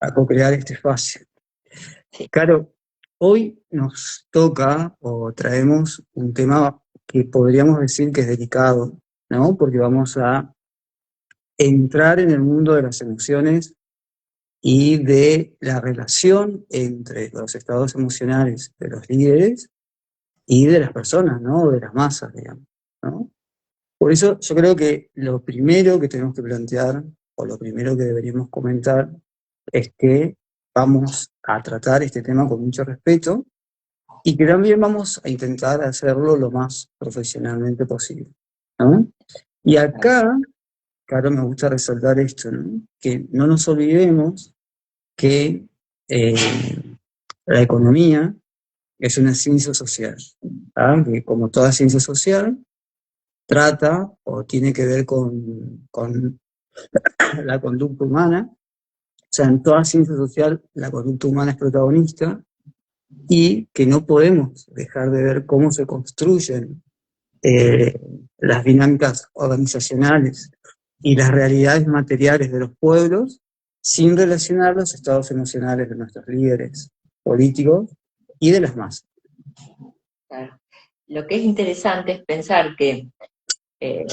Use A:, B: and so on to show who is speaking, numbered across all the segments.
A: a co-crear este espacio.
B: Sí.
A: Claro, hoy nos toca o traemos un tema que podríamos decir que es delicado, ¿no? Porque vamos a entrar en el mundo de las emociones y de la relación entre los estados emocionales de los líderes y de las personas, ¿no? De las masas, digamos, ¿no? Por eso yo creo que lo primero que tenemos que plantear, o lo primero que deberíamos comentar, es que vamos a tratar este tema con mucho respeto y que también vamos a intentar hacerlo lo más profesionalmente posible, ¿no? Y acá, claro, me gusta resaltar esto, ¿no? Que no nos olvidemos que la economía es una ciencia social, ¿tá? Que como toda ciencia social, trata o tiene que ver con la conducta humana. O sea, en toda ciencia social la conducta humana es protagonista y que no podemos dejar de ver cómo se construyen eh, las dinámicas organizacionales y las realidades materiales de los pueblos sin relacionar los estados emocionales de nuestros líderes políticos y de las masas.
B: Claro. Lo que es interesante es pensar que en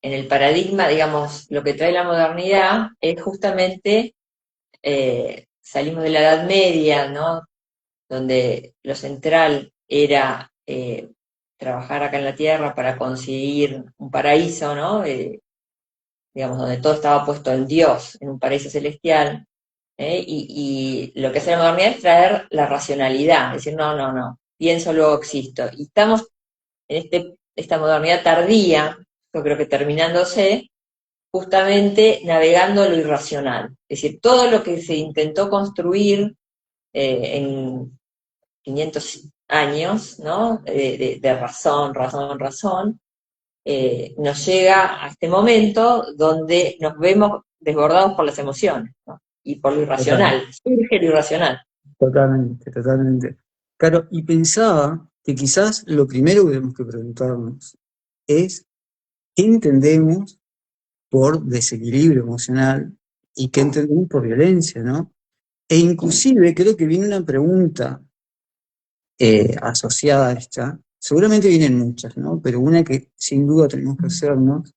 B: el paradigma, digamos, lo que trae la modernidad es justamente, salimos de la Edad Media, ¿no? Donde lo central era trabajar acá en la Tierra para conseguir un paraíso, ¿no? Digamos, donde todo estaba puesto en Dios, en un paraíso celestial, y lo que hace la modernidad es traer la racionalidad, decir, no, no, no, pienso, luego existo. Y estamos en esta modernidad tardía, yo creo que terminándose, justamente navegando lo irracional. Es decir, todo lo que se intentó construir en 500 años, ¿no? De razón, razón, razón, nos llega a este momento donde nos vemos desbordados por las emociones, ¿no? Y por lo
A: Total,
B: irracional, surge lo irracional.
A: totalmente, totalmente. Claro, y pensaba que quizás lo primero que tenemos que preguntarnos es qué entendemos por desequilibrio emocional y qué entendemos por violencia, ¿no? E inclusive creo que viene una pregunta asociada a esta, seguramente vienen muchas, ¿no? Pero una que sin duda tenemos que hacernos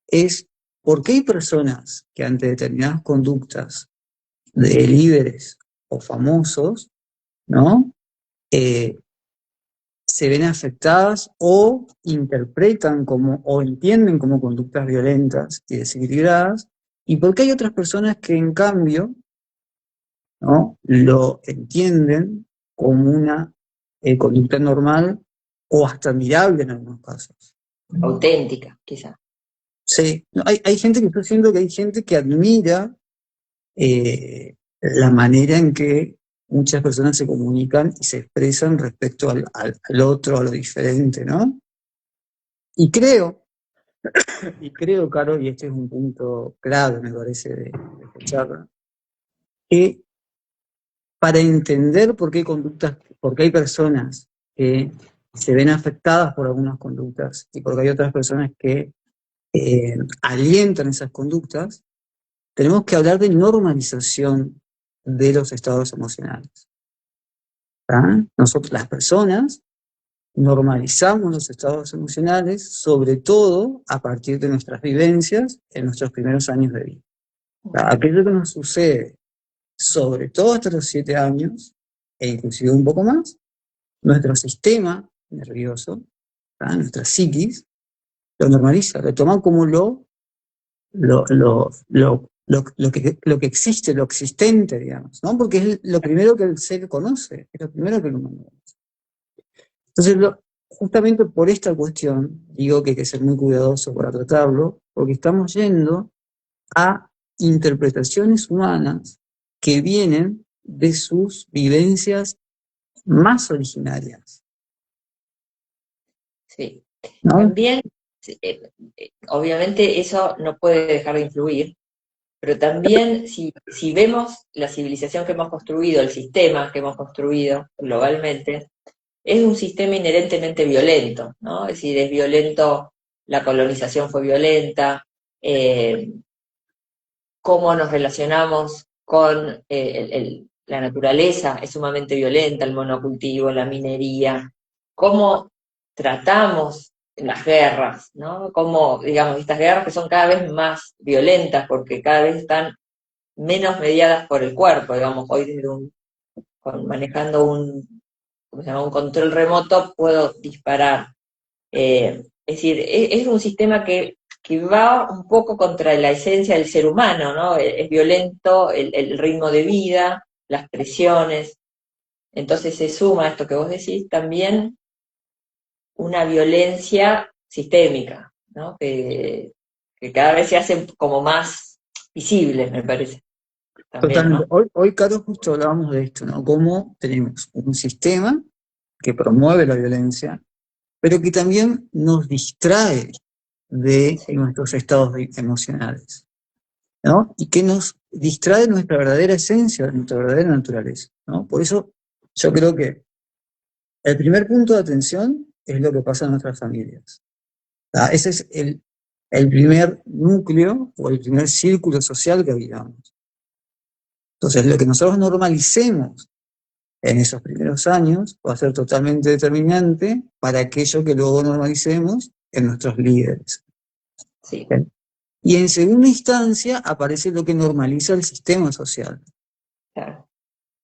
A: es ¿por qué hay personas que ante determinadas conductas de líderes o famosos, ¿no? Se ven afectadas o interpretan como o entienden como conductas violentas y desequilibradas, y por qué hay otras personas que en cambio, ¿no? Lo entienden como una conducta normal o hasta admirable en algunos casos.
B: Auténtica, quizá.
A: Sí, no, hay gente que yo siento que hay gente que admira la manera en que muchas personas se comunican y se expresan respecto al otro, a lo diferente, ¿no? Y creo, Caro, y este es un punto clave, me parece, de esta charla, que para entender por qué hay personas que se ven afectadas por algunas conductas y por qué hay otras personas que alientan esas conductas, tenemos que hablar de normalización de los estados emocionales. ¿Tá? Nosotros, las personas, normalizamos los estados emocionales, sobre todo a partir de nuestras vivencias en nuestros primeros años de vida. ¿Tá? Aquello que nos sucede, sobre todo hasta los 7 años, e inclusive un poco más, nuestro sistema nervioso, ¿tá? Nuestra psiquis, lo normaliza, lo toma como lo que existe, lo existente, digamos, ¿no? Porque es lo primero que el ser conoce, es lo primero que el humano conoce. Entonces, justamente por esta cuestión, digo que hay que ser muy cuidadoso para tratarlo, porque estamos yendo a interpretaciones humanas que vienen de sus vivencias más originarias,
B: Sí.
A: ¿no?
B: También, obviamente, eso no puede dejar de influir, pero también si vemos la civilización que hemos construido, el sistema que hemos construido globalmente, es un sistema inherentemente violento, ¿no? Es decir, es violento, la colonización fue violenta, cómo nos relacionamos con la naturaleza es sumamente violenta, el monocultivo, la minería, cómo tratamos las guerras, ¿no? Cómo, digamos, estas guerras que son cada vez más violentas porque cada vez están menos mediadas por el cuerpo, digamos, hoy desde manejando ¿cómo se llama? Un control remoto puedo disparar. Es decir, es un sistema que va un poco contra la esencia del ser humano, ¿no? Es violento el ritmo de vida, las presiones. Entonces se suma a esto que vos decís también una violencia sistémica, ¿no? Que cada vez se hace como más visible, me parece, también,
A: Totalmente.
B: ¿no?
A: Hoy, Caro, justo hablábamos de esto, ¿no? Cómo tenemos un sistema que promueve la violencia, pero que también nos distrae de
B: Sí,
A: nuestros estados emocionales, ¿no? Y que nos distrae de nuestra verdadera esencia, de nuestra verdadera naturaleza, ¿no? Por eso yo creo que el primer punto de atención es lo que pasa en nuestras familias. ¿Tá? Ese es el primer núcleo o el primer círculo social que habitamos. Entonces, lo que nosotros normalicemos en esos primeros años va a ser totalmente determinante para aquello que luego normalicemos en nuestros líderes.
B: sí,
A: ¿Okay? Y en segunda instancia aparece lo que normaliza el sistema social.
B: claro.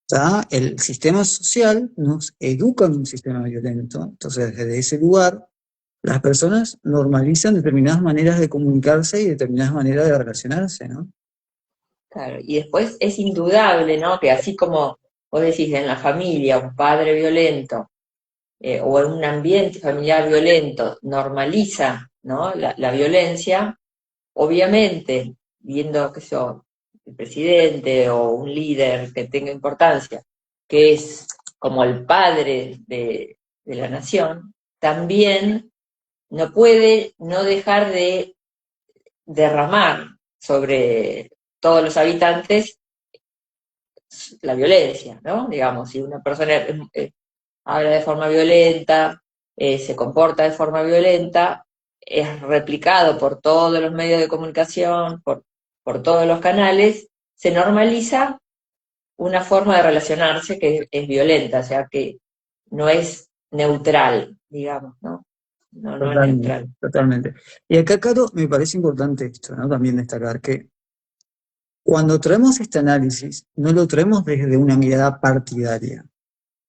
A: ¿Tá? El sistema social nos educa en un sistema violento, entonces desde ese lugar las personas normalizan determinadas maneras de comunicarse y determinadas maneras de relacionarse, ¿no?
B: Claro, y después es indudable, ¿no? Que así como vos decís en la familia, un padre violento o en un ambiente familiar violento normaliza, ¿no? La violencia, obviamente, viendo que yo, el presidente o un líder que tenga importancia, que es como el padre de la nación, también no puede no dejar de derramar sobre todos los habitantes la violencia, ¿no? Digamos, si una persona habla de forma violenta, se comporta de forma violenta, es replicado por todos los medios de comunicación, por todos los canales, se normaliza una forma de relacionarse que es violenta, o sea que no es neutral, digamos, ¿no? No, no es
A: Totalmente,
B: neutral.
A: totalmente. Y acá, Caro, me parece importante esto, ¿no? También destacar que cuando traemos este análisis, no lo traemos desde una mirada partidaria,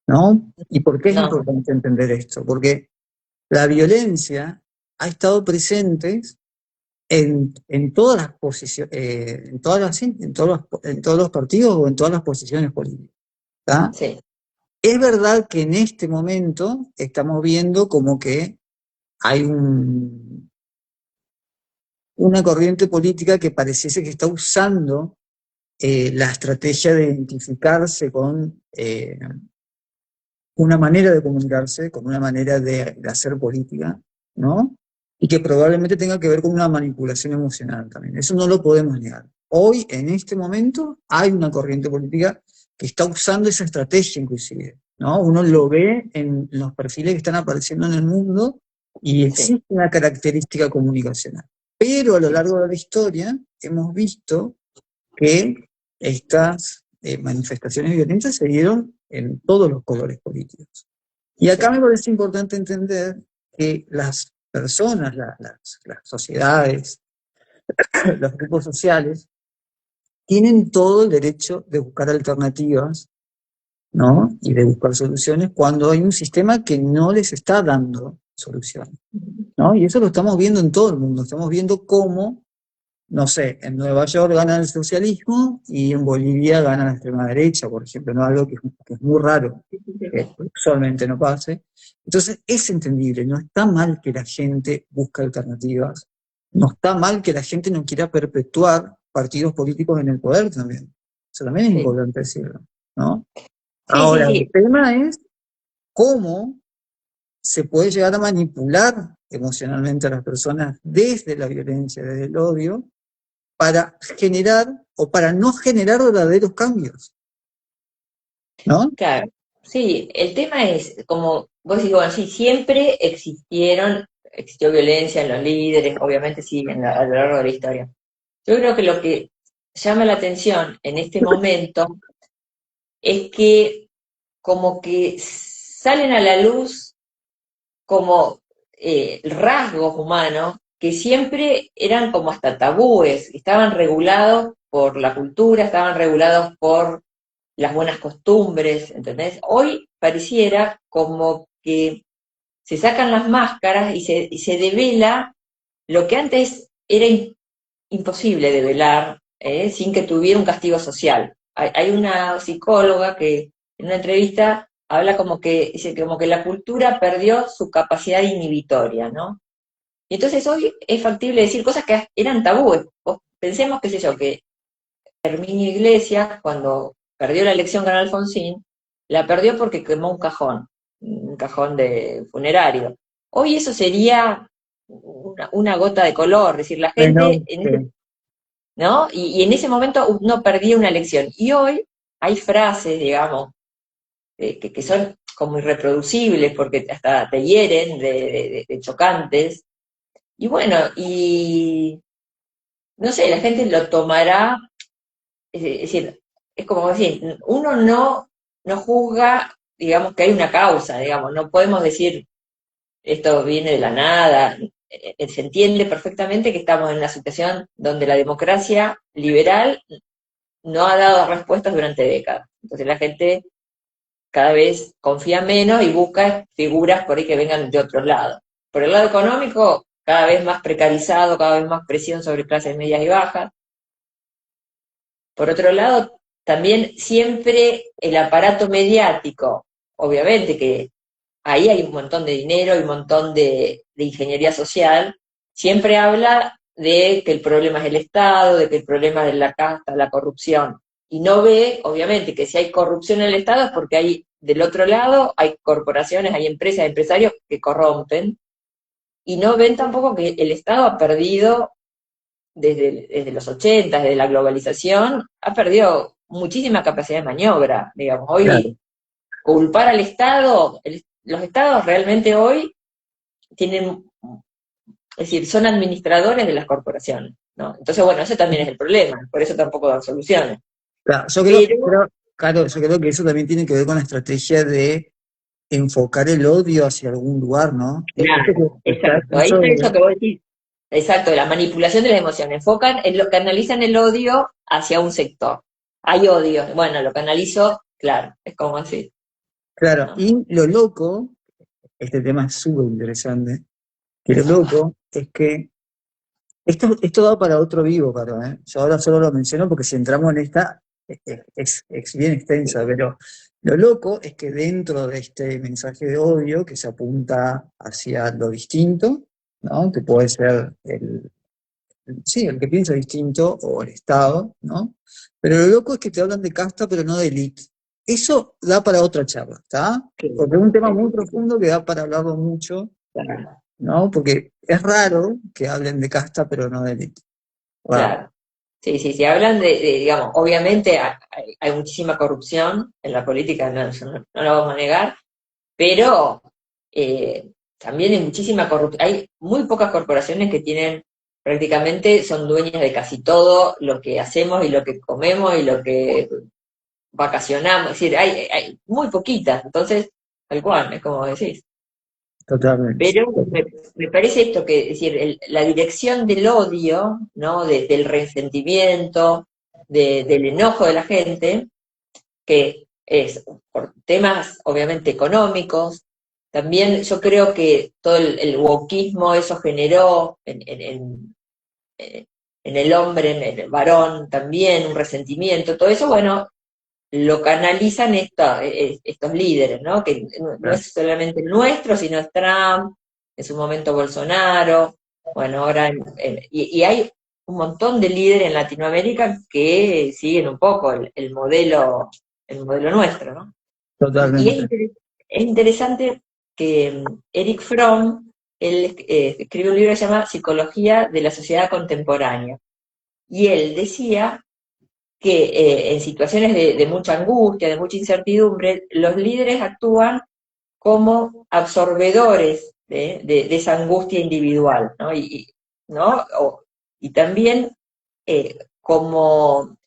A: ¿no? ¿Y por qué es
B: No,
A: importante entender esto? Porque la violencia ha estado presente en todas las posiciones, en todos los partidos o en todas las posiciones políticas. ¿Tá?
B: sí,
A: Es verdad que en este momento estamos viendo como que hay una corriente política que pareciese que está usando la estrategia de identificarse con una manera de comunicarse, con una manera de hacer política, ¿no? Y que probablemente tenga que ver con una manipulación emocional también. Eso no lo podemos negar. Hoy, en este momento, hay una corriente política que está usando esa estrategia inclusive, ¿no? Uno lo ve en los perfiles que están apareciendo en el mundo y
B: sí,
A: existe una característica comunicacional. Pero a lo
B: sí,
A: largo de la historia hemos visto que estas manifestaciones violentas se dieron en todos los colores políticos. Y acá
B: sí,
A: me parece importante entender que las personas, las sociedades, los grupos sociales, tienen todo el derecho de buscar alternativas, ¿no? Y de buscar soluciones cuando hay un sistema que no les está dando soluciones, ¿no? Y eso lo estamos viendo en todo el mundo, estamos viendo cómo no sé, en Nueva York gana el socialismo y en Bolivia gana la extrema derecha, por ejemplo, ¿no? Algo que es muy raro,
B: sí, sí,
A: que
B: sí,
A: usualmente no pase. Entonces, es entendible, no está mal que la gente busque alternativas, no está mal que la gente no quiera perpetuar partidos políticos en el poder también. Eso también es
B: sí,
A: importante decirlo, ¿no?
B: sí, sí,
A: Ahora, el
B: sí,
A: tema es cómo se puede llegar a manipular emocionalmente a las personas desde la violencia, desde el odio, para generar o para no generar verdaderos cambios, ¿no?
B: claro. Sí, el tema es, como vos decís, bueno, sí, siempre existió violencia en los líderes, obviamente sí, a lo largo de la historia. Yo creo que lo que llama la atención en este momento es que como que salen a la luz como rasgos humanos que siempre eran como hasta tabúes, estaban regulados por la cultura, estaban regulados por las buenas costumbres, ¿entendés? Hoy pareciera como que se sacan las máscaras y se devela lo que antes era imposible develar sin que tuviera un castigo social. Hay una psicóloga que en una entrevista habla como que, dice como que la cultura perdió su capacidad inhibitoria, ¿no? Y entonces hoy es factible decir cosas que eran tabúes. Pensemos, qué sé yo, que Herminio Iglesias, cuando perdió la elección con Alfonsín, la perdió porque quemó un cajón de funerario. Hoy eso sería una gota de color, es decir, la gente,
A: Bueno, sí.
B: ¿no? Y en ese momento uno perdía una elección. Y hoy hay frases, digamos, que son como irreproducibles porque hasta te hieren de chocantes. Y bueno, y no sé, la gente lo tomará, es decir, es como decir, uno no juzga, digamos, que hay una causa, digamos, no podemos decir esto viene de la nada. Se entiende perfectamente que estamos en una situación donde la democracia liberal no ha dado respuestas durante décadas. Entonces la gente cada vez confía menos y busca figuras por ahí que vengan de otros lados. Por el lado económico, cada vez más precarizado, cada vez más presión sobre clases medias y bajas. Por otro lado, también siempre el aparato mediático, obviamente que ahí hay un montón de dinero y un montón de ingeniería social, siempre habla de que el problema es el Estado, de que el problema es la casta, la corrupción. Y no ve, obviamente, que si hay corrupción en el Estado es porque hay, del otro lado, hay corporaciones, hay empresas, empresarios que corrompen, y no ven tampoco que el Estado ha perdido, desde los 80, desde la globalización, ha perdido muchísima capacidad de maniobra, digamos.
A: Claro.
B: Hoy, culpar al Estado, los Estados realmente hoy tienen, es decir, son administradores de las corporaciones, ¿no? Entonces, bueno, ese también es el problema, por eso tampoco dan soluciones.
A: Claro,
B: Pero,
A: claro, yo creo que eso también tiene que ver con la estrategia de enfocar el odio hacia algún lugar, ¿no? Esto
B: claro,
A: que está
B: exacto, ahí
A: eso
B: está eso
A: de,
B: que vos decís. Exacto, la manipulación de las emociones. Enfocan en lo que analizan el odio hacia un sector. Hay odio, bueno, lo que analizo, claro, es como así,
A: claro,
B: ¿no?
A: y lo loco, este tema es súper interesante, que lo loco es que esto da para otro vivo, Caro, ¿eh? Yo ahora solo lo menciono porque si entramos en esta, es bien extensa, pero lo loco es que dentro de este mensaje de odio que se apunta hacia lo distinto, ¿no? Que puede ser sí, el que piensa distinto o el Estado, ¿no? Pero lo loco es que te hablan de casta, pero no de élite. Eso da para otra charla, ¿está? Porque es un tema muy profundo que da para hablarlo mucho,
B: Claro,
A: ¿no? Porque es raro que hablen de casta, pero no de élite. Raro.
B: claro. Sí, sí, sí, hablan digamos, obviamente hay muchísima corrupción en la política, no, eso no lo vamos a negar, pero también hay muchísima corrupción. Hay muy pocas corporaciones que tienen, prácticamente son dueñas de casi todo lo que hacemos y lo que comemos y lo que vacacionamos. Es decir, hay muy poquitas, entonces, tal cual, es como decís.
A: Totalmente.
B: Pero me parece esto que, es decir, la dirección del odio, ¿no? Del resentimiento, del enojo de la gente, que es por temas obviamente económicos. También yo creo que todo el wokismo eso generó en el hombre, en el varón también, un resentimiento, todo eso, bueno, lo canalizan estos líderes, ¿no? Que no
A: Claro.
B: es solamente el nuestro, sino es Trump, en su momento Bolsonaro, bueno, ahora, y hay un montón de líderes en Latinoamérica que siguen un poco el modelo nuestro, ¿no? Y
A: Totalmente.
B: es interesante que Eric Fromm, él escribe un libro que se llama Psicología de la Sociedad Contemporánea, y él decía que en situaciones de mucha angustia, de mucha incertidumbre, los líderes actúan como absorbedores de esa angustia individual, ¿no? ¿no? Y también como,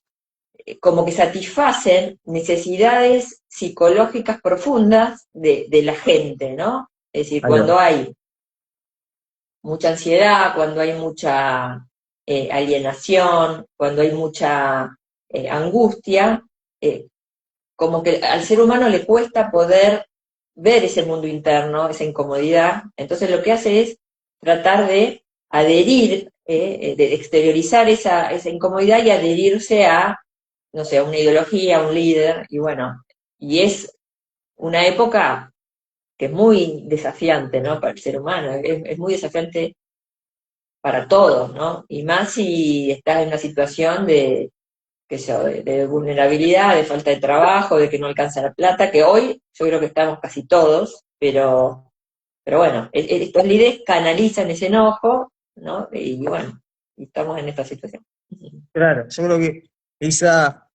B: como que satisfacen necesidades psicológicas profundas de la gente, ¿no? Es decir,
A: Ahí va.
B: cuando hay mucha ansiedad, cuando hay mucha alienación, cuando hay mucha angustia, eh, como que al ser humano le cuesta poder ver ese mundo interno, esa incomodidad, entonces lo que hace es tratar de adherir, de exteriorizar esa incomodidad y adherirse a, no sé, a una ideología, a un líder, y bueno, y es una época que es muy desafiante, ¿no? Para el ser humano, es muy desafiante para todos, ¿no? Y más si estás en una situación de, qué sé yo, de vulnerabilidad, de falta de trabajo, de que no alcanza la plata, que hoy yo creo que estamos casi todos, pero bueno, estos líderes canalizan ese enojo, ¿no? Y bueno, y estamos en esta situación.
A: Claro, yo creo que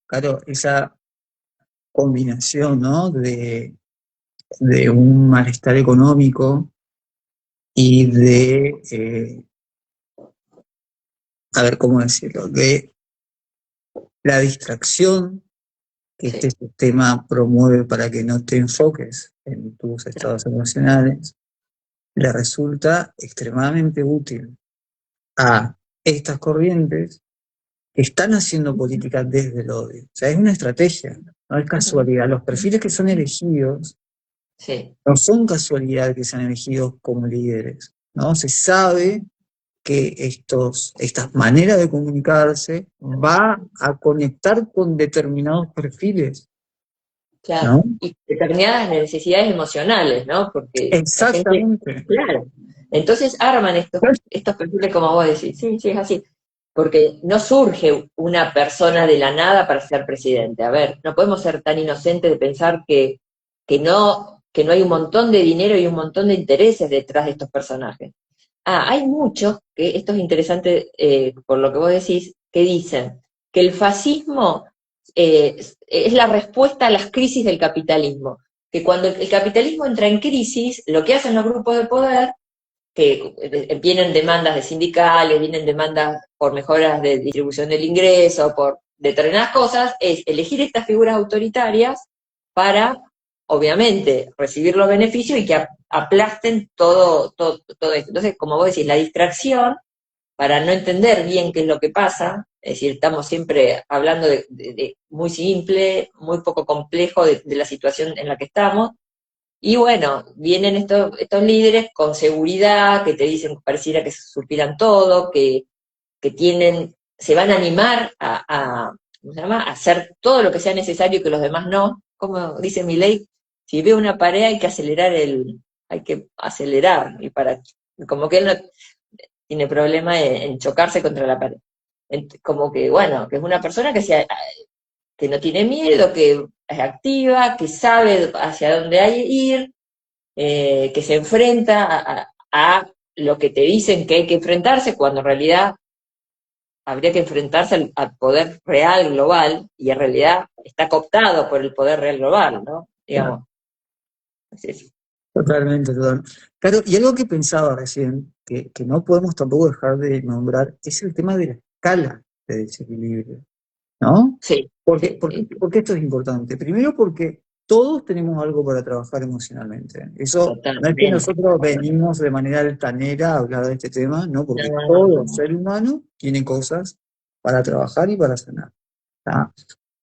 A: claro, esa combinación, ¿no? De un malestar económico y a ver, ¿cómo decirlo? De la distracción que este
B: Sí,
A: sistema promueve para que no te enfoques en tus estados emocionales, le resulta extremadamente útil a estas corrientes que están haciendo política desde el odio. O sea, es una estrategia, no es casualidad. Los perfiles que son elegidos
B: sí,
A: no son casualidad que sean elegidos como líderes, ¿no? Se sabe que estas maneras de comunicarse va a conectar con determinados perfiles,
B: claro.
A: ¿no?
B: Y determinadas necesidades emocionales, ¿no? Porque la gente,
A: Exactamente.
B: claro. Entonces arman estos perfiles como vos decís, sí, sí, es así. Porque no surge una persona de la nada para ser presidente. A ver, no podemos ser tan inocentes de pensar que no hay un montón de dinero y un montón de intereses detrás de estos personajes. Ah, hay muchos, que esto es interesante por lo que vos decís, que dicen que el fascismo es la respuesta a las crisis del capitalismo. Que cuando el capitalismo entra en crisis, lo que hacen los grupos de poder que vienen demandas de sindicales, vienen demandas por mejoras de distribución del ingreso, por determinadas cosas, es elegir estas figuras autoritarias para, obviamente, recibir los beneficios y que aplasten todo esto. Entonces, como vos decís, la distracción, para no entender bien qué es lo que pasa, es decir, estamos siempre hablando de muy simple, muy poco complejo de la situación en la que estamos, y bueno, vienen estos líderes con seguridad, que te dicen, pareciera que supieran todo, que se van a animar ¿cómo se llama? A hacer todo lo que sea necesario y que los demás no. Como dice mi ley, si ve una pared hay que acelerar, y como que él no tiene problema en chocarse contra la pared. Como que, bueno, que es una persona que no tiene miedo, que es activa, que sabe hacia dónde hay que ir, que se enfrenta a lo que te dicen que hay que enfrentarse, cuando en realidad habría que enfrentarse al poder real global, y en realidad está cooptado por el poder real global, ¿no?
A: Claro,
B: Digamos, es
A: totalmente, totalmente. Claro, y algo que pensaba recién, que no podemos tampoco dejar de nombrar, es el tema de la escala de desequilibrio, ¿no?
B: sí,
A: Porque,
B: sí,
A: porque,
B: sí,
A: porque esto es importante. Primero porque todos tenemos algo para trabajar emocionalmente. Eso no es que
B: totalmente.
A: nosotros venimos de manera altanera a hablar de este tema, no,
B: No,
A: porque
B: no,
A: todo
B: no.
A: ser humano tiene cosas para trabajar y para sanar. ¿Tá?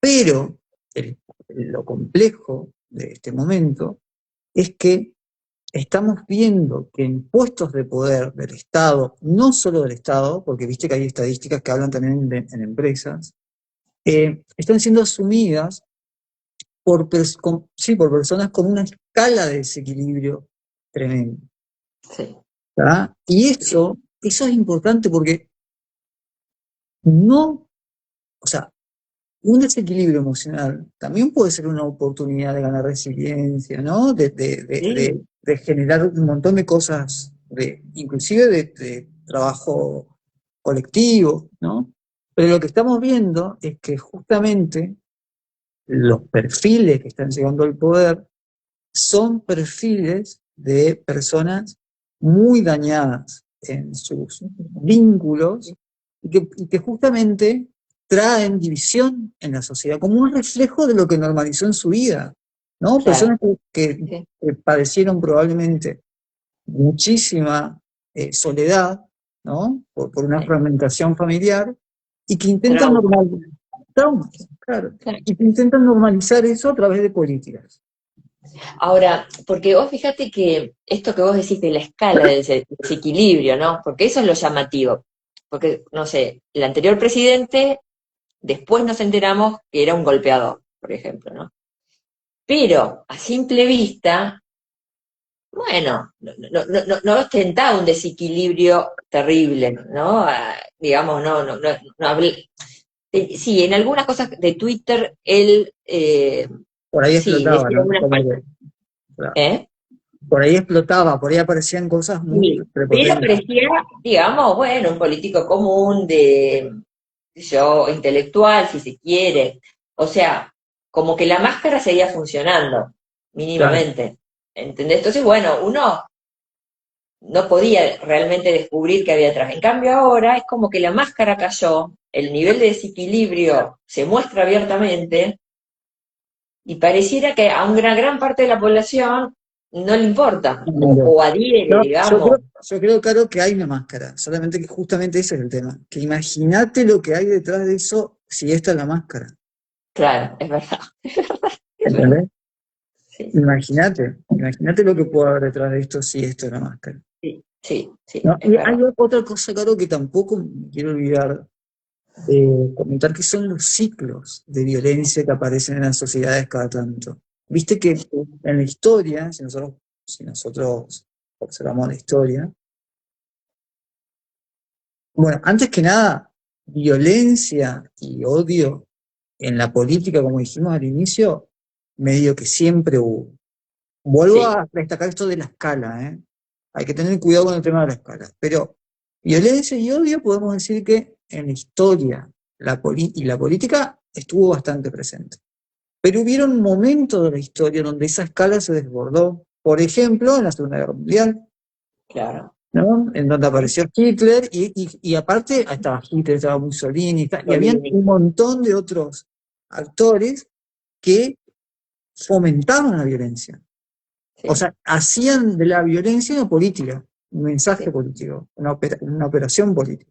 A: Pero el- lo complejo de este momento es que estamos viendo que en puestos de poder del Estado, no solo del Estado, porque viste que hay estadísticas que hablan también en empresas, están siendo asumidas sí, por personas con una escala de desequilibrio tremendo.
B: Sí,
A: ¿Tá? Y eso es importante porque no, o sea, un desequilibrio emocional también puede ser una oportunidad de ganar resiliencia, ¿no?
B: sí,
A: De generar un montón de cosas, inclusive de trabajo colectivo, ¿no? Pero lo que estamos viendo es que justamente los perfiles que están llegando al poder son perfiles de personas muy dañadas en sus vínculos y que justamente traen división en la sociedad, como un reflejo de lo que normalizó en su vida, ¿no?
B: Claro.
A: Personas que
B: Sí.
A: padecieron probablemente muchísima soledad, ¿no? Por una
B: Sí.
A: fragmentación familiar, y que intentan
B: Trauma.
A: normalizar, traumas, claro,
B: Claro.
A: y que intentan normalizar eso a través de políticas.
B: Ahora, porque vos fíjate que esto que vos decís de la escala del desequilibrio, ¿no? Porque eso es lo llamativo. Porque, no sé, el anterior presidente, después nos enteramos que era un golpeador, por ejemplo, ¿no? Pero a simple vista, bueno, no ostentaba un desequilibrio terrible, ¿no? Digamos, no hablé. Sí, en algunas cosas de Twitter él
A: Por ahí
B: sí
A: explotaba,
B: decía
A: ¿no?
B: algunas
A: Como
B: palabras.
A: que, claro,
B: ¿Eh?
A: por ahí explotaba, por ahí aparecían cosas muy
B: Sí, pero
A: prepotentes.
B: parecía, digamos, bueno, un político común de, yo, intelectual, si se quiere. O sea, como que la máscara seguía funcionando,
A: Claro.
B: mínimamente. ¿Entendés? Entonces, bueno, uno no podía realmente descubrir qué había atrás. En cambio, ahora es como que la máscara cayó, el nivel de desequilibrio se muestra abiertamente y pareciera que a una gran parte de la población no le importa o adhiere,
A: No,
B: digamos.
A: yo creo, Caro, que hay una máscara, solamente que justamente ese es el tema. Que imagínate lo que hay detrás de eso si esta es la máscara.
B: Claro, es verdad, es verdad.
A: ¿Entendés?
B: Sí,
A: Imagínate lo que puede haber detrás de esto si esto es la máscara.
B: sí, sí, sí,
A: ¿No?
B: es
A: Y hay
B: verdad.
A: otra cosa, Caro, que tampoco me quiero olvidar de comentar, que son los ciclos de violencia que aparecen en las sociedades cada tanto. Viste que en la historia, si nosotros observamos la historia, bueno, antes que nada, violencia y odio en la política, como dijimos al inicio, medio que siempre hubo. Vuelvo
B: Sí,
A: a destacar esto de la escala, ¿eh? Hay que tener cuidado con el tema de la escala. Pero violencia y odio podemos decir que en la historia y la política estuvo bastante presente. Pero hubieron momentos de la historia donde esa escala se desbordó. Por ejemplo, en la Segunda Guerra Mundial,
B: claro.
A: ¿no? En donde apareció Hitler y aparte estaba Hitler, estaba Mussolini, y habían
B: Solini,
A: un montón de otros actores que fomentaban la violencia. O
B: sí,
A: sea, hacían de la violencia una política, un mensaje
B: sí,
A: político, una operación política.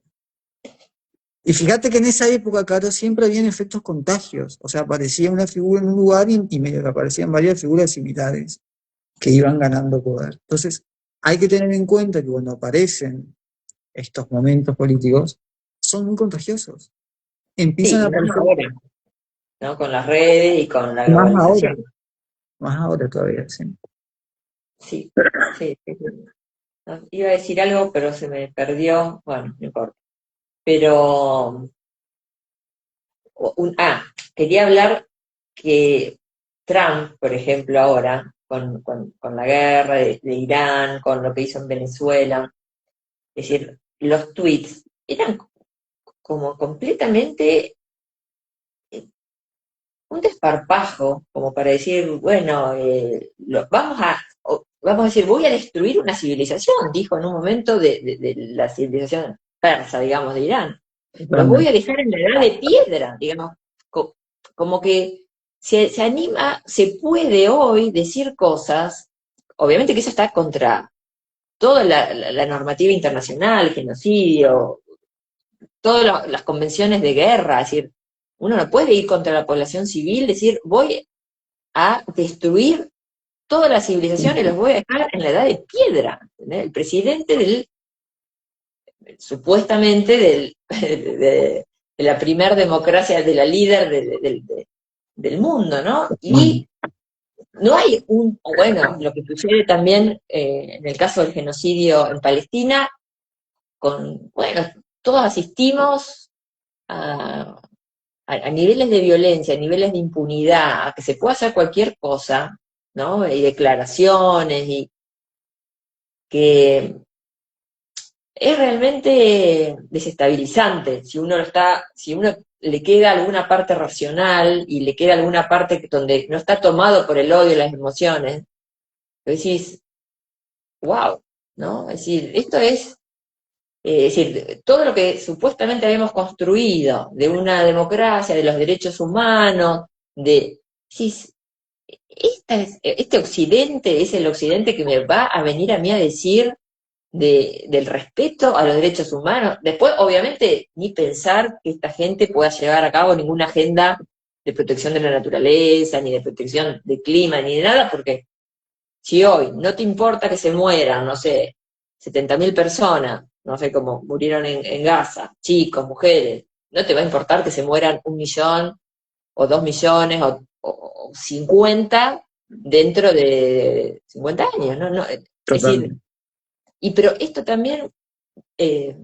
A: Y fíjate que en esa época, Caro, siempre habían efectos contagios. O sea, aparecía una figura en un lugar y medio que aparecían varias figuras similares que iban ganando poder. Entonces, hay que tener en cuenta que cuando aparecen estos momentos políticos, son muy contagiosos. Empiezan
B: sí,
A: a
B: y más
A: aparecer
B: ahora, ¿no? Con las redes y con la
A: más ahora,
B: globalización.
A: más ahora todavía, sí.
B: Sí, sí, sí, sí. No, iba a decir algo, pero se me perdió. Bueno, no importa. Pero, quería hablar que Trump, por ejemplo, ahora, con la guerra de Irán, con lo que hizo en Venezuela, es decir, los tweets eran como completamente un desparpajo, como para decir, bueno, vamos a decir, voy a destruir una civilización, dijo en un momento de la civilización persa, digamos, de Irán. Los voy a
A: Totalmente.
B: dejar en la edad de piedra, digamos, como que se anima, se puede hoy decir cosas, obviamente que eso está contra toda la normativa internacional, genocidio, todas las convenciones de guerra, es decir, uno no puede ir contra la población civil, decir, voy a destruir toda la civilización y los voy a dejar en la edad de piedra. ¿Entendés? El presidente supuestamente de la primer democracia, de la líder del mundo, ¿no? Y no hay bueno, lo que sucede también en el caso del genocidio en Palestina, bueno, todos asistimos a niveles de violencia, a niveles de impunidad, a que se pueda hacer cualquier cosa, ¿no? Y declaraciones, y que es realmente desestabilizante. Si uno le queda alguna parte racional y le queda alguna parte donde no está tomado por el odio y las emociones, decís, wow, ¿no? Es decir, esto es Es decir, todo lo que supuestamente habíamos construido de una democracia, de los derechos humanos, sí, este occidente es el occidente que me va a venir a mí a decir del respeto a los derechos humanos. Después, obviamente, ni pensar que esta gente pueda llevar a cabo ninguna agenda de protección de la naturaleza, ni de protección del clima, ni de nada, porque si hoy no te importa que se mueran, no sé, 70.000 personas, no sé cómo murieron en Gaza, chicos, mujeres, no te va a importar que se mueran 1 millón o 2 millones o 50 dentro de 50 años, ¿no? No, es decir,
A: Totalmente.
B: pero esto también,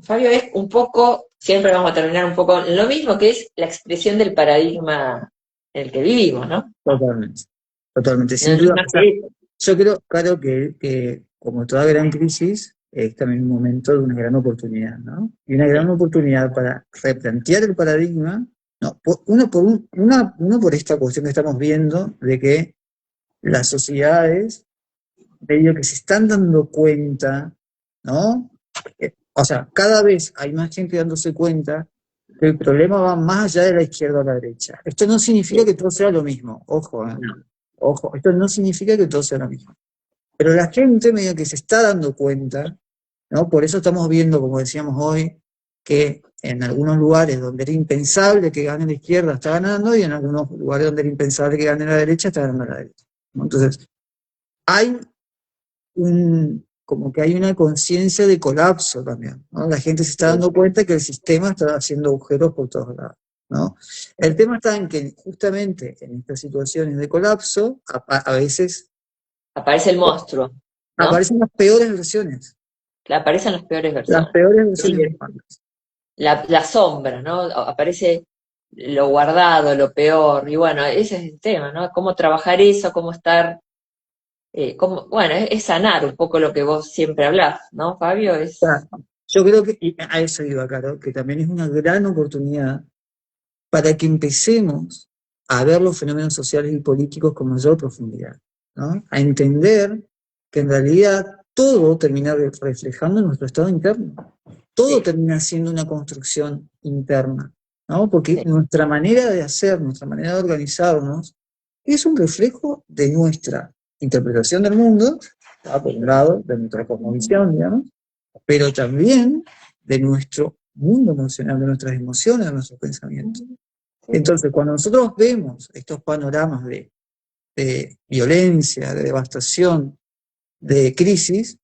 B: Fabio, es un poco, siempre vamos a terminar un poco en lo mismo, que es la expresión del paradigma en el que vivimos, ¿no?
A: Totalmente. Totalmente,
B: No,
A: sin
B: no es
A: duda.
B: más
A: O sea,
B: que eso.
A: yo creo, claro, que como toda gran crisis, es también un momento de una gran oportunidad, ¿no? Y una gran
B: Sí,
A: oportunidad para replantear el paradigma, no, uno por esta cuestión que estamos viendo de que las sociedades medio que se están dando cuenta, ¿no? O sea, cada vez hay más gente dándose cuenta que el problema va más allá de la izquierda a la derecha. Esto no significa
B: sí,
A: que todo sea lo mismo, ojo, ¿eh?
B: no.
A: Ojo, esto no significa que todo sea lo mismo. Pero la gente medio que se está dando cuenta, ¿no? Por eso estamos viendo, como decíamos hoy, que en algunos lugares donde era impensable que gane la izquierda está ganando y en algunos lugares donde era impensable que gane la derecha está ganando la derecha, ¿no? Entonces, hay como que hay una conciencia de colapso también, ¿no? La gente se está
B: Sí.
A: dando cuenta que el sistema está haciendo agujeros por todos lados, ¿no? El tema está en que justamente en estas situaciones de colapso, a veces
B: Aparece el monstruo, ¿no?
A: aparecen las peores versiones,
B: Aparecen las peores
A: las
B: versiones.
A: peores
B: Sí,
A: versiones humanas.
B: la sombra, ¿no? Aparece lo guardado, lo peor, y bueno, ese es el tema, ¿no? Cómo trabajar eso, cómo estar, bueno, es sanar un poco lo que vos siempre hablás, ¿no, Fabio?
A: O sea, yo creo que, y a eso iba, Caro, que también es una gran oportunidad para que empecemos a ver los fenómenos sociales y políticos con mayor profundidad, ¿no? A entender que en realidad todo termina reflejando en nuestro estado interno, todo
B: Sí,
A: termina siendo una construcción interna, ¿no? Porque
B: sí,
A: nuestra manera de hacer, nuestra manera de organizarnos, es un reflejo de nuestra interpretación del mundo, ¿tá? Por un lado, de nuestra cosmovisión, digamos, pero también de nuestro mundo emocional, de nuestras emociones, de nuestros pensamientos.
B: sí, sí.
A: Entonces, cuando nosotros vemos estos panoramas de violencia, de devastación, de crisis,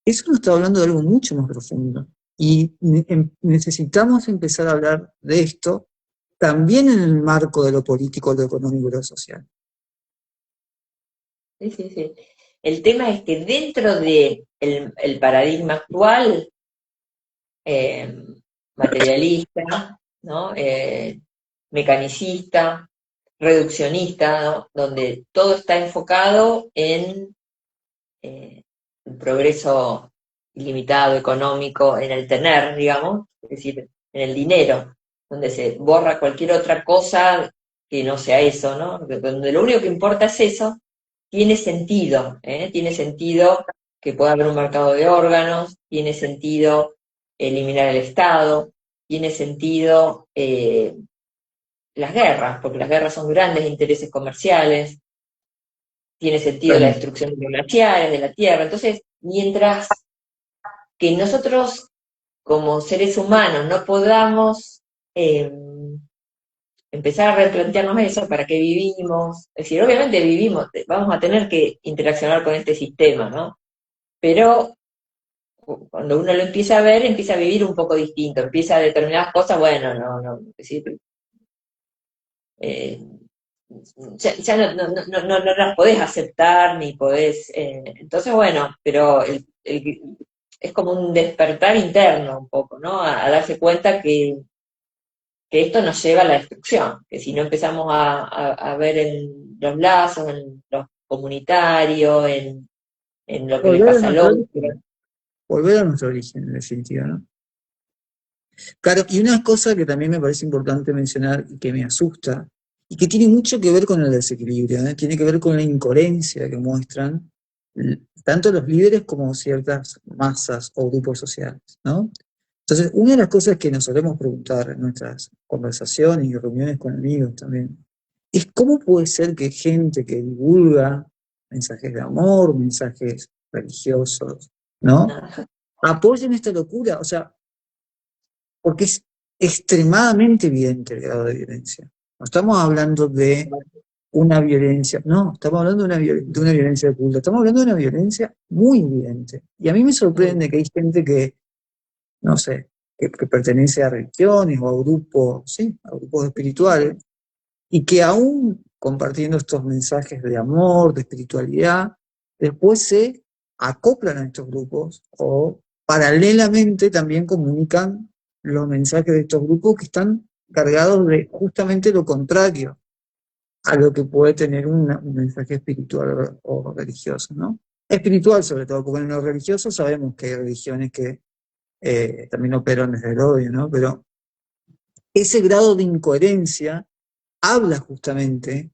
A: eso nos está hablando de algo mucho más profundo. Y necesitamos empezar a hablar de esto también en el marco de lo político, lo económico y lo social.
B: Sí, sí, sí. El tema es que dentro de el paradigma actual, eh, materialista, ¿no? Mecanicista, reduccionista, ¿no? Donde todo está enfocado en el progreso ilimitado económico, en el tener, digamos, es decir, en el dinero, donde se borra cualquier otra cosa que no sea eso, ¿no? Donde lo único que importa es eso, tiene sentido, ¿eh? Tiene sentido que pueda haber un mercado de órganos, tiene sentido eliminar el Estado, tiene sentido las guerras, porque las guerras son grandes intereses comerciales, tiene sentido la destrucción de los glaciares, de la tierra. Entonces, mientras que nosotros como seres humanos no podamos eh, empezar a replantearnos eso, para qué vivimos, es decir, obviamente vivimos, vamos a tener que interaccionar con este sistema, ¿no? Pero cuando uno lo empieza a ver, empieza a vivir un poco distinto, empieza a determinadas cosas, bueno, no, no, es decir, eh, ya no las podés aceptar ni podés, entonces bueno, pero es como un despertar interno un poco, ¿no? A darse cuenta que esto nos lleva a la destrucción, que si no empezamos a ver en los lazos, en lo comunitario, en lo que le
A: Volver a
B: pasa al
A: nuestro
B: otro.
A: origen, volver a nuestro origen, en definitiva, ¿no? Claro, y una cosa que también me parece importante mencionar y que me asusta, y que tiene mucho que ver con el desequilibrio, ¿eh? Tiene que ver con la incoherencia que muestran tanto los líderes como ciertas masas o grupos sociales, ¿no? Entonces, una de las cosas que nos solemos preguntar en nuestras conversaciones y reuniones con amigos también, es cómo puede ser que gente que divulga mensajes de amor, mensajes religiosos, ¿no?
B: Ah,
A: Apoyen esta locura, o sea, porque es extremadamente evidente el grado de violencia. No estamos hablando de una violencia, no, estamos hablando de una violencia oculta, estamos hablando de una violencia muy evidente. Y a mí me
B: mm,
A: sorprende que hay gente que, no sé, que pertenece a religiones o a grupos, sí, a grupos espirituales, y que aún compartiendo estos mensajes de amor, de espiritualidad, después se acoplan a estos grupos o paralelamente también comunican los mensajes de estos grupos que están cargados de justamente lo contrario a lo que puede tener un mensaje espiritual o religioso, ¿no? Espiritual sobre todo, porque en lo religioso sabemos que hay religiones que también operan desde el odio, ¿no? Pero ese grado de incoherencia habla justamente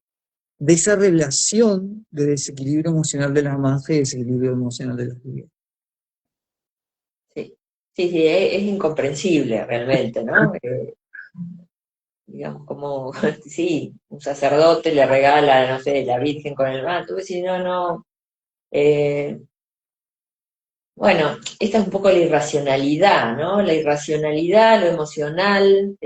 A: de esa relación de desequilibrio emocional de las masas y desequilibrio emocional de los líderes.
B: sí, sí, sí, es incomprensible realmente, ¿no? Digamos, como, sí, un sacerdote le regala, no sé, la Virgen con el manto, si no, no. eh, bueno, esta es un poco la irracionalidad, ¿no? La irracionalidad, lo emocional,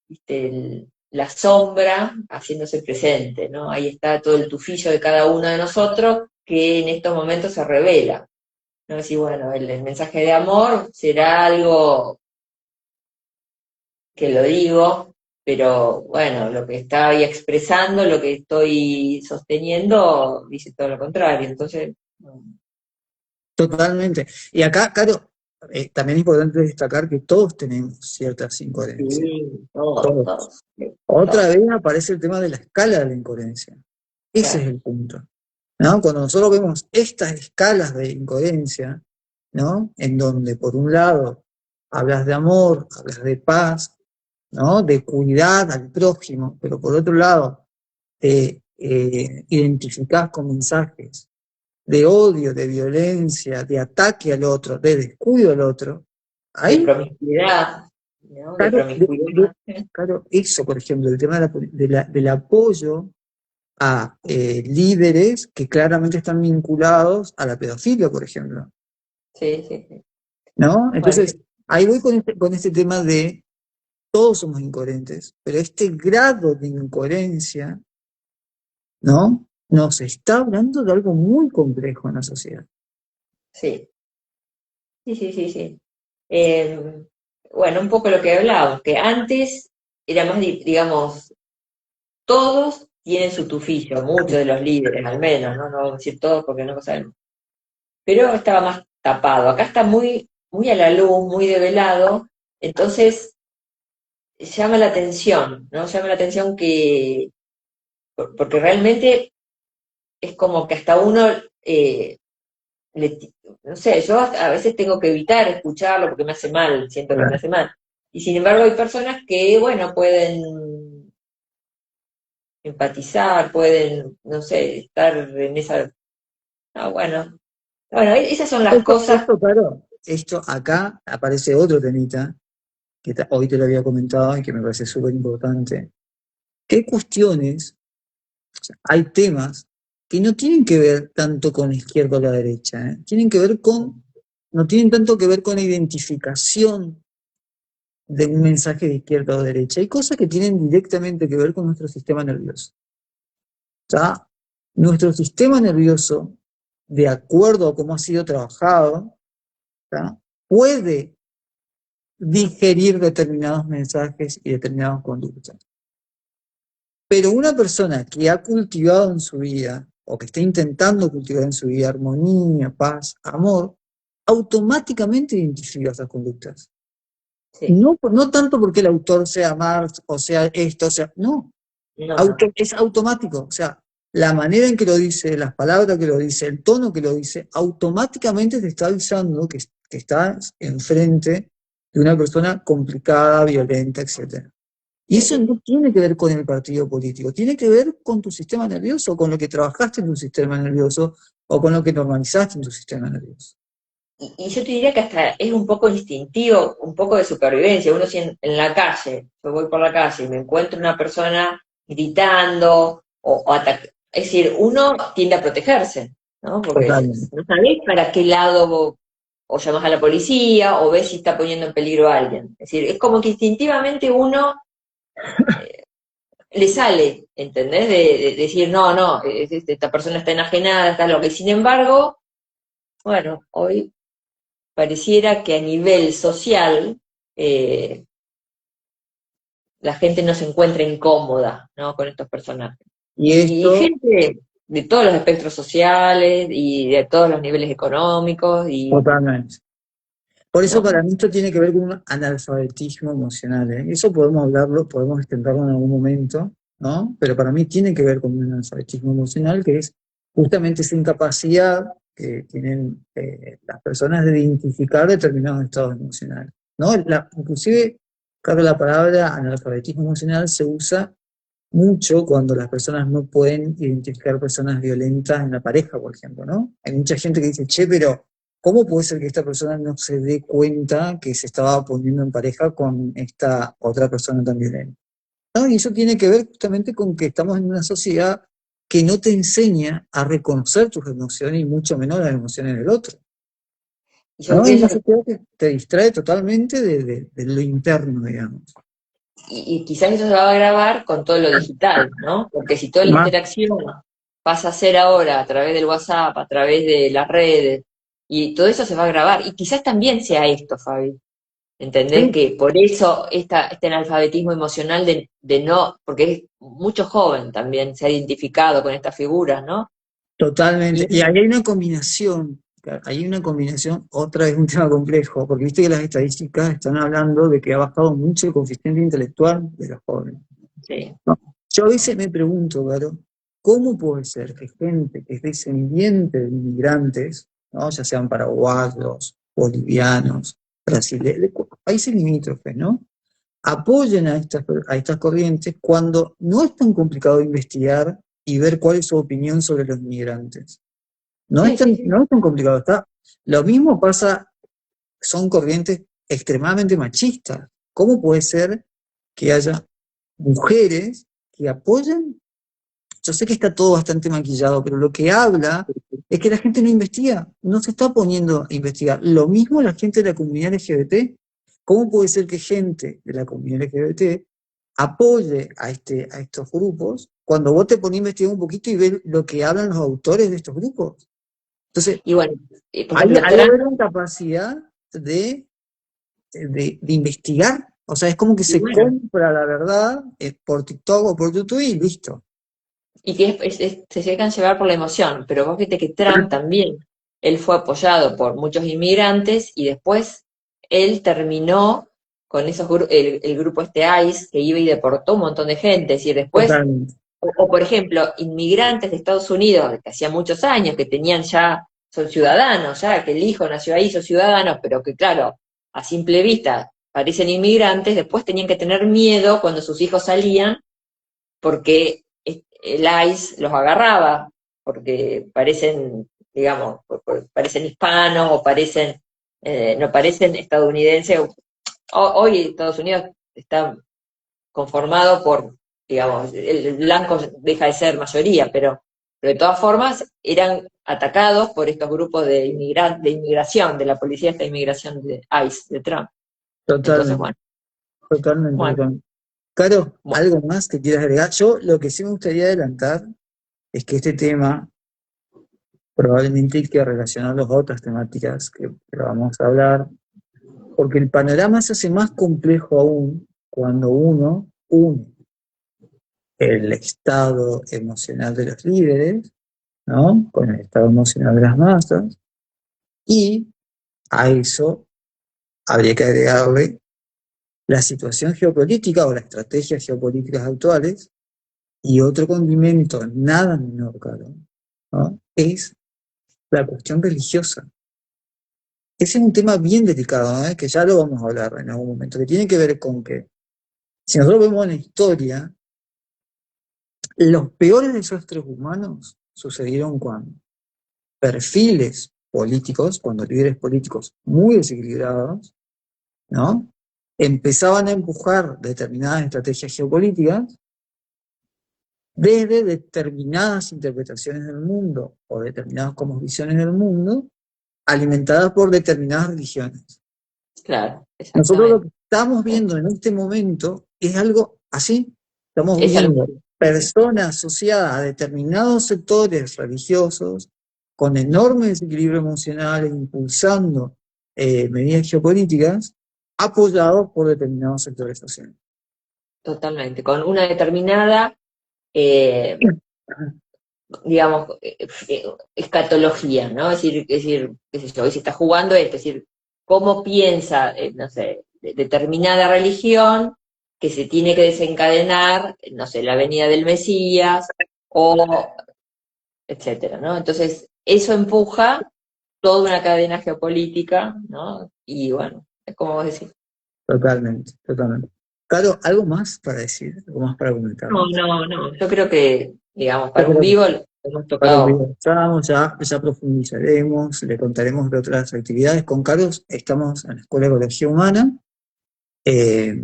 B: ¿viste? La sombra haciéndose presente, ¿no? Ahí está todo el tufillo de cada uno de nosotros que en estos momentos se revela, ¿no? Decir, bueno, el mensaje de amor será algo que lo digo, pero bueno, lo que estoy expresando, lo que estoy sosteniendo, dice todo lo contrario. Entonces,
A: Totalmente. Y acá, claro, también es importante destacar que todos tenemos ciertas incoherencias.
B: sí, todos,
A: Todos.
B: todos, sí,
A: Otra
B: todos,
A: vez aparece el tema de la escala de la incoherencia. Ese es
B: claro,
A: el punto, ¿no? Cuando nosotros vemos estas escalas de incoherencia, ¿no? En donde por un lado hablas de amor, hablas de paz, ¿no? De cuidar al prójimo, pero por otro lado te identificás con mensajes de odio, de violencia, de ataque al otro, de descuido al otro,
B: de
A: ahí,
B: promiscuidad, ¿no? De
A: claro,
B: promiscuidad.
A: claro, eso, por ejemplo, el tema del apoyo a líderes que claramente están vinculados a la pedofilia, por ejemplo,
B: Sí, sí, sí.
A: ¿no?
B: Bueno,
A: Entonces, ahí voy con este tema de todos somos incoherentes, pero este grado de incoherencia, ¿no? Nos está hablando de algo muy complejo en la sociedad.
B: sí, sí, sí, sí, sí. Eh, bueno, un poco lo que hablábamos, que antes era más, digamos, todos tienen su tufillo, muchos de los líderes al menos, ¿no? No vamos a decir todos porque no lo sabemos, pero estaba más tapado. Acá está muy, muy a la luz, muy develado, entonces llama la atención, ¿no? Llama la atención que, porque realmente es como que hasta uno, no sé, yo a veces tengo que evitar escucharlo porque me hace mal, siento que me hace mal. Y sin embargo hay personas que, bueno, pueden empatizar, pueden, no sé, estar en esa... Ah, bueno, bueno, esas son las cosas,
A: Claro, esto acá aparece otro temita, que hoy te lo había comentado y que me parece súper importante. Que hay cuestiones, o sea, hay temas que no tienen que ver tanto con la izquierda o la derecha, ¿eh? Tienen que ver con, no tienen tanto que ver con la identificación de un mensaje de izquierda o derecha. Hay cosas que tienen directamente que ver con nuestro sistema nervioso. O sea, nuestro sistema nervioso, de acuerdo a cómo ha sido trabajado, ¿tá? Puede digerir determinados mensajes y determinadas conductas. Pero una persona que ha cultivado en su vida, o que está intentando cultivar en su vida armonía, paz, amor, automáticamente identifica esas conductas.
B: sí,
A: No, no tanto porque el autor sea Marx o sea esto, o sea, no,
B: no, no,
A: es automático. O sea, la manera en que lo dice, las palabras que lo dice, el tono que lo dice, automáticamente te está avisando que estás enfrente de una persona complicada, violenta, etcétera. Y
B: sí,
A: eso
B: sí,
A: no tiene que ver con el partido político, tiene que ver con tu sistema nervioso, con lo que trabajaste en tu sistema nervioso o con lo que normalizaste en tu sistema nervioso.
B: y yo te diría que hasta es un poco instintivo, un poco de supervivencia. Uno si en la calle, yo voy por la calle y me encuentro una persona gritando es decir, uno tiende a protegerse, ¿no? Porque
A: Totalmente.
B: no sabés para qué lado o llamás a la policía o ves si está poniendo en peligro a alguien. Es decir, es como que instintivamente uno le sale, ¿entendés? De decir, no, no, esta persona está enajenada, está loca. Y sin embargo, bueno, hoy pareciera que a nivel social eh, la gente no se encuentra incómoda, ¿no? Con estos personajes.
A: Y
B: Y
A: esto,
B: gente de todos los espectros sociales y de todos los niveles económicos,
A: totalmente. Por eso
B: ¿no?
A: para mí esto tiene que ver con un analfabetismo emocional, ¿eh? Eso podemos hablarlo, podemos extenderlo en algún momento, ¿no? Pero para mí tiene que ver con un analfabetismo emocional, que es justamente esa incapacidad que tienen las personas de identificar determinados estados emocionales, ¿no? Inclusive, claro, la palabra analfabetismo emocional se usa mucho cuando las personas no pueden identificar personas violentas en la pareja, por ejemplo, ¿no? Hay mucha gente que dice, che, pero ¿cómo puede ser que esta persona no se dé cuenta que se estaba poniendo en pareja con esta otra persona tan violenta? ¿No? Y eso tiene que ver justamente con que estamos en una sociedad que no te enseña a reconocer tus emociones y mucho menos las emociones del otro,
B: Y yo
A: ¿no? Es una
B: pienso que
A: sociedad que te distrae totalmente de lo interno, digamos.
B: y quizás eso se va a agravar con todo lo digital, ¿no? Porque si toda la
A: Más
B: interacción pasa a ser ahora a través del WhatsApp, a través de las redes, y todo eso se va a agravar. Y quizás también sea esto, Fabi. ¿Entendés?
A: sí,
B: Que por eso este analfabetismo emocional de no, porque es mucho joven también se ha identificado con estas figuras, ¿no?
A: totalmente.
B: Y
A: Y ahí hay una combinación, otra vez un tema complejo, porque viste que las estadísticas están hablando de que ha bajado mucho el coeficiente intelectual de los jóvenes.
B: sí,
A: ¿No? Yo a veces me pregunto, claro, ¿cómo puede ser que gente que es descendiente de inmigrantes, ¿no? Ya sean paraguayos, bolivianos, brasileños, de países limítrofes, ¿no? Apoyen a estas corrientes cuando no es tan complicado investigar y ver cuál es su opinión sobre los inmigrantes?
B: sí, sí, sí.
A: No es tan complicado. Lo mismo pasa, son corrientes extremadamente machistas. ¿Cómo puede ser que haya mujeres que apoyen? Yo sé que está todo bastante maquillado, pero lo que habla es que la gente no investiga, no se está poniendo a investigar. Lo mismo la gente de la comunidad LGBT. ¿Cómo puede ser que gente de la comunidad LGBT apoye a estos grupos cuando vos te pones a investigar un poquito y ves lo que hablan los autores de estos grupos? Entonces,
B: Y bueno, por
A: hay,
B: ejemplo,
A: hay
B: Trump,
A: una capacidad de investigar. O sea, es como que
B: y
A: se
B: bueno,
A: compra la verdad por TikTok o por YouTube y listo.
B: y que se dejan llevar por la emoción, pero vos viste que Trump también, él fue apoyado por muchos inmigrantes y después él terminó con el grupo este ICE que iba y deportó un montón de gente, es decir, después
A: Totalmente.
B: o, por ejemplo, inmigrantes de Estados Unidos, que hacía muchos años, que tenían ya, son ciudadanos, ya, que el hijo nació ahí, son ciudadanos, pero que claro, a simple vista parecen inmigrantes, después tenían que tener miedo cuando sus hijos salían, porque el ICE los agarraba, porque parecen, digamos, parecen hispanos o parecen, no parecen estadounidenses. Hoy Estados Unidos está conformado por, digamos, el blanco deja de ser mayoría, pero de todas formas eran atacados por estos grupos de inmigración, de la policía de esta inmigración de ICE, de Trump. Entonces,
A: Totalmente.
B: bueno,
A: Totalmente,
B: bueno,
A: totalmente. Caro,
B: bueno,
A: ¿algo más que quieras agregar? Yo lo que sí me gustaría adelantar es que este tema probablemente hay que relacionarlo a otras temáticas que vamos a hablar, porque el panorama se hace más complejo aún cuando uno une el estado emocional de los líderes, ¿no? Con el estado emocional de las masas, y a eso habría que agregarle la situación geopolítica o las estrategias geopolíticas actuales. Y otro condimento nada menor, claro, ¿no? Es la cuestión religiosa. Ese es un tema bien delicado, ¿eh? Que ya lo vamos a hablar en algún momento, que tiene que ver con que, si nosotros vemos en la historia, los peores desastres humanos sucedieron cuando perfiles políticos, cuando líderes políticos muy desequilibrados, ¿no? Empezaban a empujar determinadas estrategias geopolíticas desde determinadas interpretaciones del mundo o determinadas cosmovisiones del mundo, alimentadas por determinadas religiones.
B: Claro,
A: Nosotros lo
B: exactamente.
A: que estamos viendo en este momento es algo así. Estamos
B: Es algo
A: viendo personas asociadas a determinados sectores religiosos con enorme desequilibrio emocional e impulsando medidas geopolíticas apoyados por determinados sectores sociales.
B: totalmente, con una determinada, eh, digamos, escatología, ¿no? Es decir, qué sé yo, hoy se está jugando esto, es decir, cómo piensa, no sé, determinada religión que se tiene que desencadenar, no sé, la venida del Mesías, o etcétera, ¿no? Entonces, eso empuja toda una cadena geopolítica, ¿no? Y bueno, es como vos decís.
A: Totalmente, totalmente. Claro, ¿algo más para decir? ¿Algo más para
B: No,
A: comentarnos?
B: no, no. Yo creo que, digamos,
A: Yo
B: para un
A: creo que
B: vivo lo hemos
A: para un
B: tocado.
A: video estamos, ya profundizaremos, le contaremos de otras actividades. Con Carlos estamos en la Escuela de Ecología Humana, eh,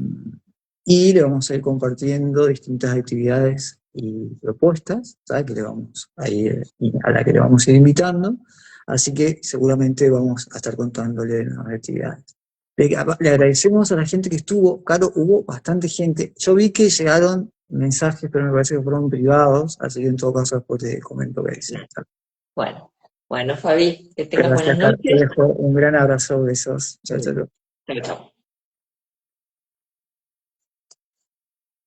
A: y le vamos a ir compartiendo distintas actividades y propuestas, ¿sabes? Que le vamos a ir, a la que le vamos a ir invitando, así que seguramente vamos a estar contándole de nuevas actividades. Le agradecemos a la gente que estuvo, claro, hubo bastante gente. Yo vi que llegaron mensajes, pero me parece que fueron privados, así que en todo caso después te comento qué dicen.
B: Bueno, bueno, Fabi, que tengas buenas
A: Gracias, Carlos. Te
B: noches.
A: dejo un gran abrazo, besos. Chao, chao.
B: Chao, chao.